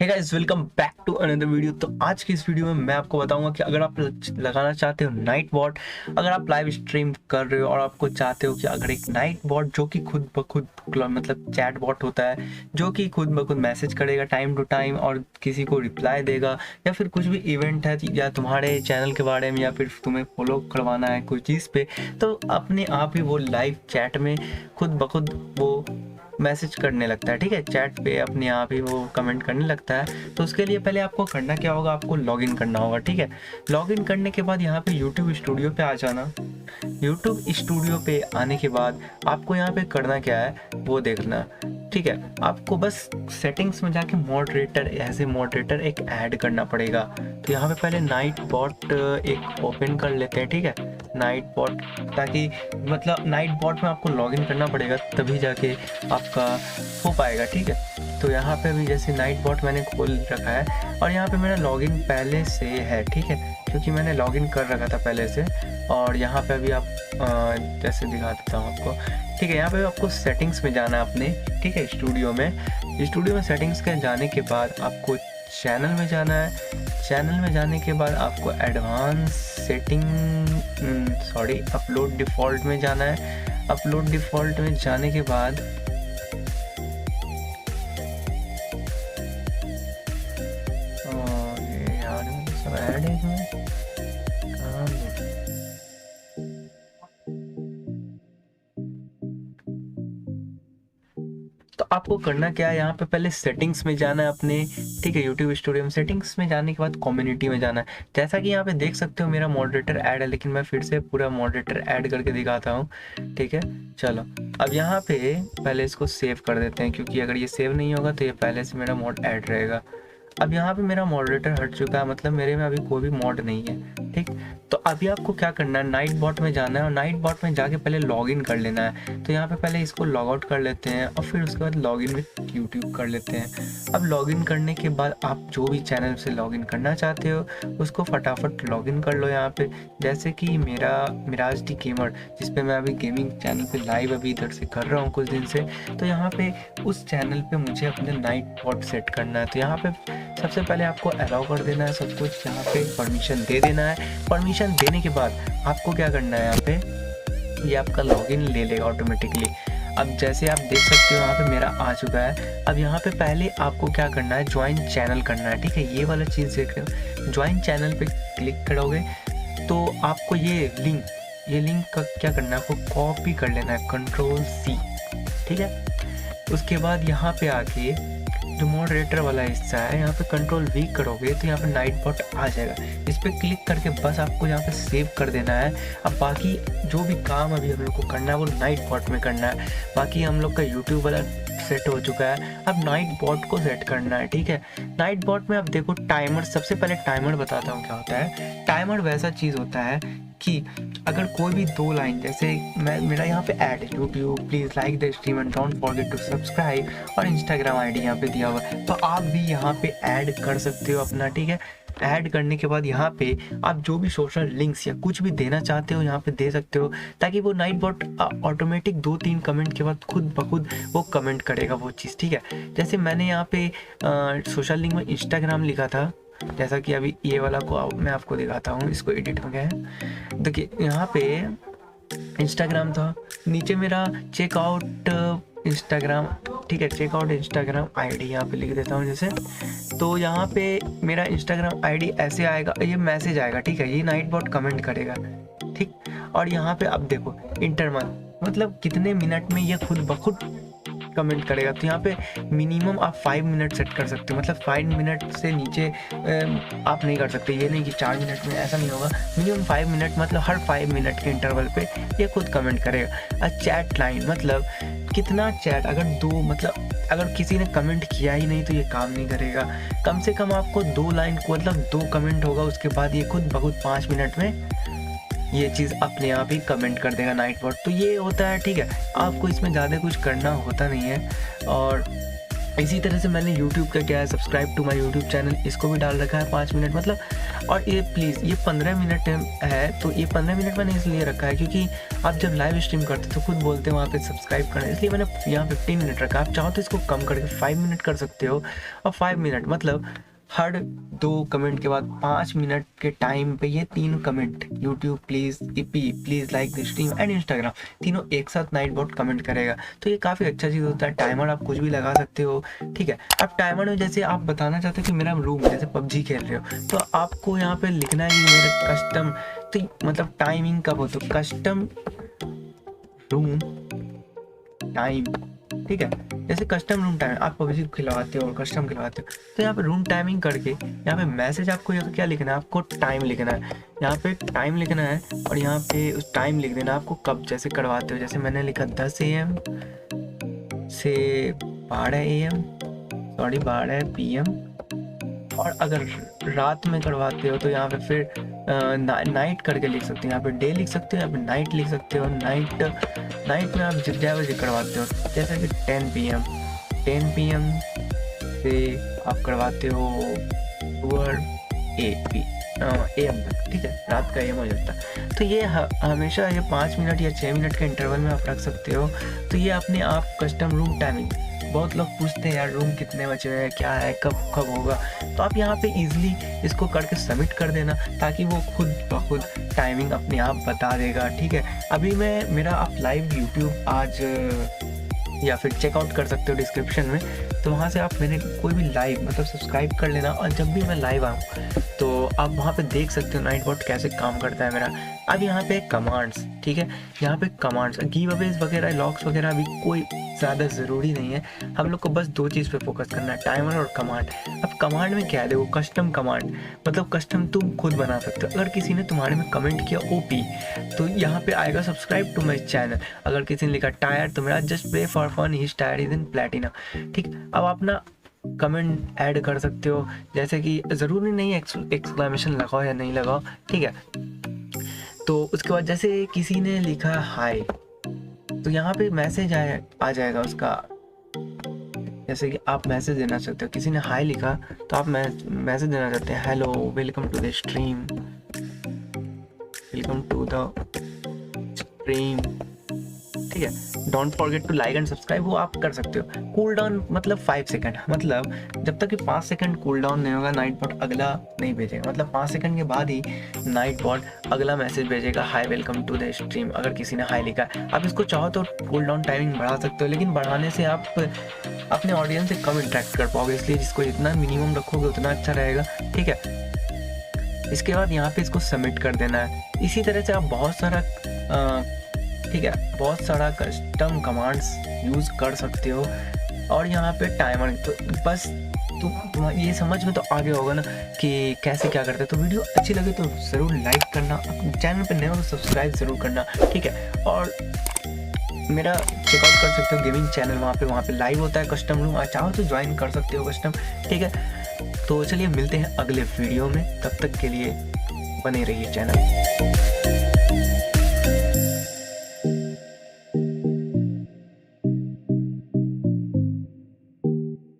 Hey guys, welcome back to another video. तो आज की इस वीडियो में मैं आपको बताऊंगा कि अगर आप लगाना चाहते हो नाइट बॉट, अगर आप लाइव स्ट्रीम कर रहे हो और आपको चाहते हो कि अगर एक नाइट बॉट जो कि खुद ब खुद मतलब चैट बॉट होता है, जो कि खुद ब खुद मैसेज करेगा टाइम टू टाइम और किसी को रिप्लाई देगा, या फिर कुछ भी इवेंट है या तुम्हारे चैनल के बारे में, या फिर तुम्हें फॉलो करवाना है कुछ चीज़ पे, तो अपने आप ही वो लाइव चैट में खुद ब खुद वो मैसेज करने लगता है। ठीक है, चैट पे अपने आप ही वो कमेंट करने लगता है। तो उसके लिए पहले आपको करना क्या होगा, आपको लॉगिन करना होगा। ठीक है, लॉगिन करने के बाद यहाँ पे यूट्यूब स्टूडियो पे आ जाना। यूट्यूब स्टूडियो पे आने के बाद आपको यहाँ पे करना क्या है वो देखना। ठीक है, आपको बस सेटिंग्स में जाके मॉडरेटर, एज ए मॉडरेटर एक ऐड करना पड़ेगा। तो यहाँ पे पहले नाइट बॉट एक ओपन कर लेते हैं। ठीक है, नाइट बॉट, ताकि मतलब नाइट बॉट में आपको लॉगिन करना पड़ेगा तभी जाके आपका हो पाएगा। ठीक है, तो यहाँ पे भी जैसे नाइट बॉट मैंने खोल रखा है और यहाँ पे मेरा लॉगिन पहले से है। ठीक है, क्योंकि मैंने लॉगिन कर रखा था पहले से। और यहाँ पे अभी आप जैसे दिखा देता हूँ आपको। ठीक है, यहाँ पे आपको सेटिंग्स में जाना है अपने। ठीक है, स्टूडियो में सेटिंग्स के जाने के बाद आपको चैनल में जाना है। चैनल में जाने के बाद आपको एडवांस सेटिंग अपलोड डिफ़ॉल्ट में जाना है। अपलोड डिफ़ॉल्ट में जाने के बाद ये यार सब ऐड है इसमें, कहाँ है? तो आपको करना क्या है, यहाँ पे पहले सेटिंग्स में जाना है अपने। ठीक है, यूट्यूब स्टूडियो में सेटिंग्स में जाने के बाद कम्युनिटी में जाना है। जैसा कि यहाँ पे देख सकते हो मेरा मॉडरेटर ऐड है, लेकिन मैं फिर से पूरा मॉडरेटर ऐड करके दिखाता हूँ। ठीक है, चलो अब यहाँ पे पहले इसको सेव कर देते हैं, क्योंकि अगर ये सेव नहीं होगा तो ये पहले से मेरा मॉड ऐड रहेगा। अब यहाँ पे मेरा मॉडरेटर हट चुका है, मतलब मेरे में अभी कोई भी मॉड नहीं है। ठीक, तो अभी आपको क्या करना है, नाइट बॉट में जाना है और नाइट बॉट में जाके पहले लॉगिन कर लेना है। तो यहाँ पे पहले इसको लॉग आउट कर लेते हैं और फिर उसके बाद लॉगिन विद यूट्यूब कर लेते हैं। अब लॉगिन करने के बाद आप जो भी चैनल से लॉगिन करना चाहते हो उसको फटाफट लॉगिन कर लो यहाँ पे। जैसे कि मेरा मिराज डी गेमर, जिसपे मैं अभी गेमिंग चैनल पे लाइव अभी इधर से कर रहा हूँ कुछ दिन से, तो यहाँ पे उस चैनल पे मुझे अपने नाइट बॉट सेट करना है। तो यहाँ पे सबसे पहले आपको अलाउ कर देना है सब कुछ, यहाँ पे परमिशन दे देना है। परमिशन देने के बाद आपको क्या करना है, यहाँ पे ये आपका लॉगिन ले लेगा ऑटोमेटिकली। अब जैसे आप देख सकते हो यहाँ पे मेरा आ चुका है। अब यहाँ पे पहले आपको क्या करना है, ज्वाइन चैनल करना है। ठीक है, ये वाला चीज़ देख रहे हो, ज्वाइन चैनल पे क्लिक करोगे तो आपको ये लिंक का क्या करना है, आपको कॉपी कर लेना है, Ctrl+C। ठीक है, उसके बाद यहाँ पे आके जो मॉडरेटर वाला हिस्सा है, यहाँ पे Ctrl+V करोगे तो यहाँ पे नाइट बॉट आ जाएगा। इस पर क्लिक करके बस आपको यहाँ पे सेव कर देना है। अब बाकी जो भी काम अभी हम लोग को करना है वो नाइट बॉट में करना है। बाकी हम लोग का यूट्यूब वाला सेट हो चुका है, अब नाइट बॉट को सेट करना है। ठीक है, नाइट बॉट में अब देखो टाइमर, सबसे पहले टाइमर बताता हूँ क्या होता है। टाइमर वैसा चीज़ होता है कि अगर कोई भी दो लाइन, जैसे मेरा यहाँ पे ऐड है, YouTube please like the stream and don't forget to subscribe, और इंस्टाग्राम आईडी यहाँ पे दिया हुआ है, तो आप भी यहाँ पे ऐड कर सकते हो अपना। ठीक है, ऐड करने के बाद यहाँ पे आप जो भी सोशल लिंक्स या कुछ भी देना चाहते हो यहाँ पे दे सकते हो, ताकि वो नाइट बॉट ऑटोमेटिक 2-3 कमेंट के बाद खुद ब खुद वो कमेंट करेगा वो चीज़। ठीक है, जैसे मैंने यहाँ पे सोशल लिंक में इंस्टाग्राम लिखा था, जैसा कि अभी ये वाला को मैं आपको दिखाता हूँ, इसको एडिट हो गया है। देखिए यहाँ पे इंस्टाग्राम था, नीचे मेरा चेकआउट इंस्टाग्राम। ठीक है, चेकआउट इंस्टाग्राम आईडी यहाँ पे लिख देता हूँ जैसे। तो यहाँ पे मेरा इंस्टाग्राम आईडी ऐसे आएगा, ये मैसेज आएगा। ठीक है, ये नाइट बॉट कमेंट करेगा। ठीक, और यहाँ पे अब देखो इंटरमन, मतलब कितने मिनट में ये खुद ब खुद कमेंट करेगा। तो यहाँ पे मिनिमम आप 5 मिनट सेट कर सकते हो, मतलब 5 मिनट से नीचे आप नहीं कर सकते। ये नहीं कि 4 मिनट में, ऐसा नहीं होगा। मिनिमम 5 मिनट, मतलब हर 5 मिनट के इंटरवल पे ये खुद कमेंट करेगा। चैट लाइन, मतलब कितना चैट, अगर दो, मतलब अगर किसी ने कमेंट किया ही नहीं तो ये काम नहीं करेगा। कम से कम आपको 2 लाइन को, मतलब 2 कमेंट होगा, उसके बाद ये खुद ब खुद 5 मिनट में ये चीज़ अपने आप ही कमेंट कर देगा नाइट बॉट। तो ये होता है। ठीक है, आपको इसमें ज़्यादा कुछ करना होता नहीं है। और इसी तरह से मैंने यूट्यूब का क्या है, subscribe to my YouTube channel, इसको भी डाल रखा है 5 मिनट मतलब। और ये प्लीज़ ये 15 मिनट है, तो ये 15 मिनट मैंने इसलिए रखा है क्योंकि आप जब लाइव स्ट्रीम करते तो खुद बोलते हो वहाँ पे सब्सक्राइब करना, इसलिए मैंने यहाँ 15 मिनट रखा। आप चाहो तो इसको कम करके 5 मिनट कर सकते हो। और 5 मिनट मतलब हर 2 कमेंट के बाद 5 मिनट के टाइम पे ये 3 comment, YouTube please, EP please like the stream and Instagram, तीनों एक साथ नाइटबॉट कमेंट करेगा। तो ये काफ़ी अच्छा चीज़ होता है। टाइमर आप कुछ भी लगा सकते हो, ठीक है। अब टाइमर में जैसे आप बताना चाहते हो कि मेरा रूम, जैसे पबजी खेल रहे हो, तो आपको यहाँ पे लिखना है कि मेरा कस्टम, तो मतलब टाइमिंग कब हो, तो कस्टम रूम टाइम, ठीक है। जैसे कस्टम रूम टाइम, आप पबजी खिलवाते हो और कस्टम खिलवाते हो, तो यहाँ पे रूम टाइमिंग करके यहाँ पे मैसेज आपको क्या लिखना है, आपको टाइम लिखना है, यहाँ पे टाइम लिखना है और यहाँ पे उस टाइम लिख देना आपको कब जैसे करवाते हो। जैसे मैंने लिखा 10 AM से 12 AM, सॉरी 12 PM। और अगर रात में करवाते हो तो यहाँ पे फिर नाइट करके लिख सकते हो, यहाँ पे डे लिख सकते हो, यहाँ पे नाइट लिख सकते हो। नाइट में आप जितने बजे करवाते हो, जैसे कि 10 PM से आप करवाते हो 12 AM तक, ठीक है, रात का AM हो जाता है। तो ये हमेशा ये 5 मिनट या 6 मिनट के इंटरवल में आप रख सकते हो। तो ये अपने आप कस्टम रूम टाइमिंग। बहुत लोग पूछते हैं यार रूम कितने बचे हुए हैं, क्या है, कब होगा, तो आप यहाँ पे इजीली इसको करके सबमिट कर देना, ताकि वो खुद ब खुद टाइमिंग अपने आप बता देगा, ठीक है। अभी मेरा आप लाइव यूट्यूब आज या फिर चेकआउट कर सकते हो डिस्क्रिप्शन में, तो वहाँ से आप मैंने कोई भी लाइव मतलब सब्सक्राइब कर लेना, और जब भी मैं लाइव आऊँ तो आप वहाँ पे देख सकते हो नाइटबॉट कैसे काम करता है मेरा। अब यहाँ पे कमांड्स, ठीक है, यहाँ पे कमांड्स, गिव अवेज वगैरह, लॉक्स वगैरह अभी कोई ज़्यादा ज़रूरी नहीं है। हम लोग को बस 2 चीज़ पे फोकस करना है, टाइमर और कमांड। अब कमांड में क्या है, देखो कस्टम कमांड मतलब कस्टम तुम खुद बना सकते हो। अगर किसी ने तुम्हारे में कमेंट किया OP, तो यहाँ पे आएगा सब्सक्राइब टू माई चैनल। अगर किसी ने लिखा टायर, तो मेरा just play for fun, his tier is in platinum, ठीक। अब आप ना कमेंट ऐड कर सकते हो, जैसे कि ज़रूरी नहीं है एक्सक्लेमेशन लगाओ या नहीं लगाओ, ठीक है। तो उसके बाद जैसे किसी ने लिखा हाय, तो यहाँ पे मैसेज आ जाएगा उसका। जैसे कि आप मैसेज देना चाहते हो, किसी ने हाय लिखा तो आप मैसेज देना चाहते हैं, hello welcome to the stream, welcome to the stream, ठीक है। Don't forget to like and subscribe, वो आप कर सकते हो। कूल डाउन मतलब 5 सेकंड, मतलब जब तक कि 5 सेकंड कूल डाउन नहीं होगा नाइटबॉट अगला नहीं भेजेगा, मतलब 5 सेकंड के बाद ही नाइटबॉट अगला मैसेज भेजेगा, hi welcome to the stream, अगर किसी ने हाय लिखा है। आप इसको चाहो तो कूल डाउन टाइमिंग बढ़ा सकते हो, लेकिन बढ़ाने से आप अपने ऑडियंस से कम इंटरेक्ट कर पाओगे, इसलिए जिसको जितना मिनिमम रखोगे उतना अच्छा रहेगा, ठीक है। इसके बाद यहाँ पे इसको सबमिट कर देना है। इसी तरह से आप बहुत सारा ठीक है, बहुत सारा कस्टम कमांड्स यूज़ कर सकते हो। और यहाँ पे टाइमर, तो बस तुम ये समझ में तो आगे होगा ना कि कैसे क्या करते हैं। तो वीडियो अच्छी लगे तो ज़रूर लाइक करना, चैनल पे नए हो तो सब्सक्राइब ज़रूर करना, ठीक है। और मेरा चेकआउट कर सकते हो गेमिंग चैनल, वहाँ पे लाइव होता है कस्टम रूम, चाहो तो ज्वाइन कर सकते हो कस्टम, ठीक है। तो चलिए मिलते हैं अगले वीडियो में, तब तक के लिए बने रहिए चैनल।